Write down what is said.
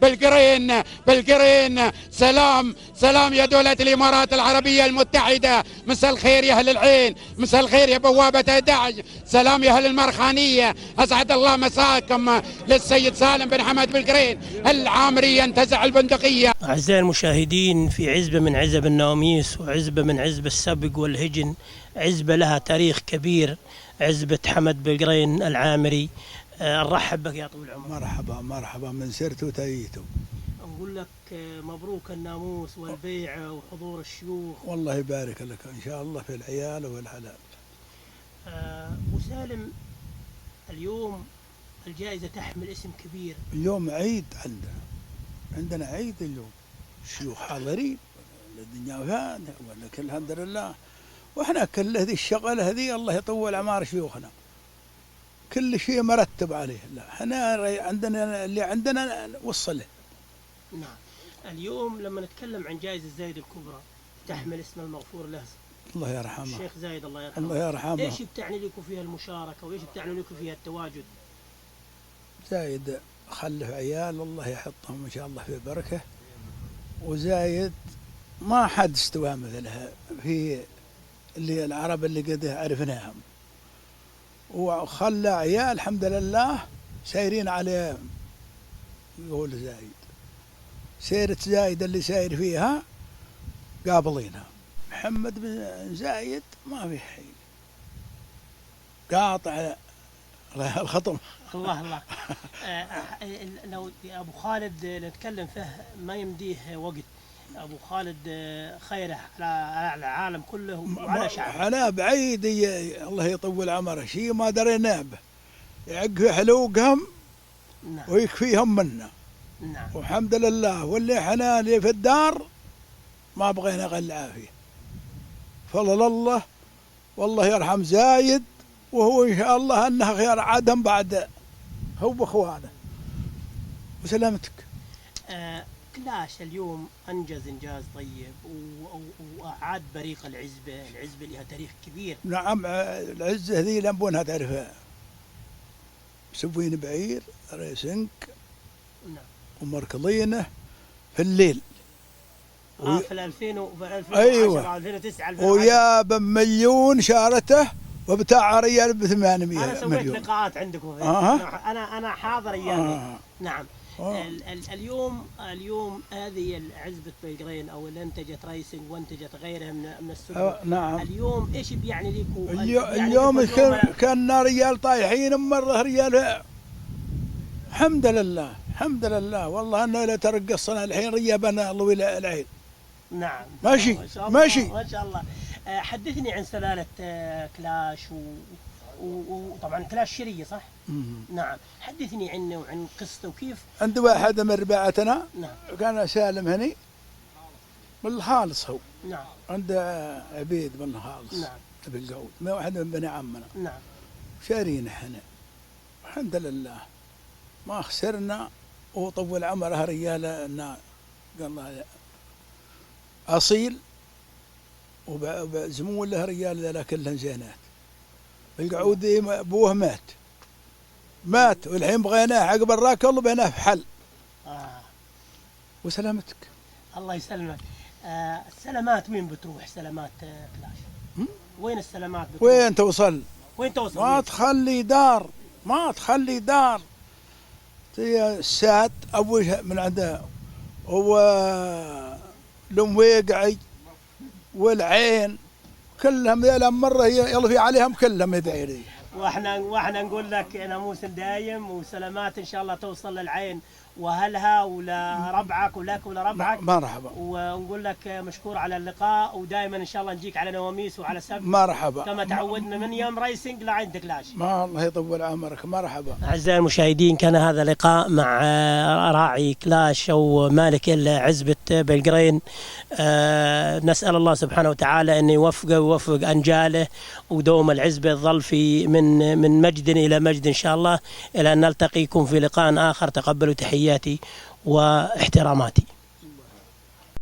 بالقرين بالقرين. سلام سلام يا دولة الإمارات العربية المتحدة. مساء الخير يا أهل العين، مساء الخير يا بوابة 11. سلام يا أهل المرخانية، أسعد الله مساكم. للسيد سالم بن حمد بالقرين العامري ينتزع البندقية. أعزائي المشاهدين، في عزبة من عزب النواميس وعزبة من عزب السبق والهجن، عزبة لها تاريخ كبير، عزبة حمد بالقرين العامري. نرحب بك يا طويل العمر. مرحبا مرحبا، من سرت وتيتوا. نقول لك مبروك الناموس والبيعة وحضور الشيوخ. والله يبارك لك إن شاء الله في العيال والحلال. وسالم، اليوم الجائزة تحمل اسم كبير. اليوم عيد عندنا عيد اليوم، الشيوخ حاضرين، الدنيا فانية ولا كل الحمد لله. واحنا كل هذه الشغله هذه الله يطول اعمار شيوخنا، كل شيء مرتب عليه. لا احنا عندنا اللي عندنا وصله. نعم. اليوم لما نتكلم عن جائزة زايد الكبرى تحمل اسم المغفور له الله يرحمه الشيخ زايد الله يرحمه. الله يرحمه. ايش بتعني لكم فيها المشاركة وايش بتعني لكم فيها التواجد؟ زايد خلف عيال الله يحطهم ان شاء الله في بركه، وزايد ما حد استوى مثلها في اللي العرب اللي قد عرفناهم، وخلى عيال الحمد لله سايرين عليه. يقول زايد سيرة زايد اللي ساير فيها قابلينها. محمد بن زايد ما في حين قاطع الخطم. الله الله. لو ابو خالد نتكلم فيه ما يمديه وقت. ابو خالد خيره على العالم كله وعلى شعبه. انا بعيد الله يطول عمره، شيء ما درينا به، يعقف حلوقهم. نعم. ويكفيهم منا. نعم. والحمد لله. واللي احنا اللي في الدار ما بغينا غير العافيه. فضل الله والله يرحم زايد، وهو ان شاء الله انه خير عدم بعد هو باخوانه. وسلامتك. كلاش اليوم انجز انجاز طيب واعاد بريق العزبه لها تاريخ كبير. نعم. العزه هذه لنبونها تعرفها، مسوين بعير ريسنك. نعم. ومركضينه في الليل. في 2010 أيوة. 2009 ويا بمليون شارته وبتاع ريال ب 800 مليون. انا سويت لقاءات عندكم. انا حاضر ايامي. نعم. اليوم هذه عزبة بالقرين او اللي انتجت ريسنج وانتجت غيرها من السبق. نعم. اليوم ايش بيعني لكم؟ اليوم كنا ريال طايحين مره ريال. الحمد لله الحمد لله والله انه لا ترقصنا الحين ريابنا الله العين. نعم. ماشي ماشي ما شاء الله. حدثني عن سلالة كلاش وطبعا كلاش شرية صح؟ نعم. حدثني عنه وعن قصته وكيف. عند واحد من رباعتنا. نعم. كان سالم هني بالخالص هو. نعم. عند عبيد بن الخالص. نعم. بالقول ما واحد من بني عمنا. نعم. شارين احنا الحمد لله ما خسرنا، وطول عمرها رجال قال اصيل، وزمون له رجال ذلا كلهم زينات. القعود ابوه مات والحين بغيناه عقب الراكل وبيناه في حل. وسلامتك. الله يسلمك. السلامات وين بتروح؟ سلامات كلاش وين السلامات بتروح؟ وين توصل؟ ما تخلي دار، ما تخلي دار. السات ابو من عنده هو الأمويقعي والعين كلهم ذيلا مرة يلفي عليهم كلهم يدعي. واحنا نقول لك ناموس دايم وسلامات ان شاء الله توصل للعين واهلها ولا ربعك ولك ولا ربعك. مرحبا. ونقول لك مشكور على اللقاء، ودائما ان شاء الله نجيك على نواميس وعلى سبت. مرحبا. كما تعودنا من يوم ريسنج لعند كلاش. ما الله يطول عمرك. مرحبا. اعزائي المشاهدين، كان هذا لقاء مع راعي كلاش او مالك عزبة بالقرين. نسأل الله سبحانه وتعالى ان يوفقه ويوفق انجاله، ودوم العزبة تظل في من مجد الى مجد ان شاء الله، الى ان نلتقيكم في لقاء اخر. تقبلوا تحياتي واحتراماتي.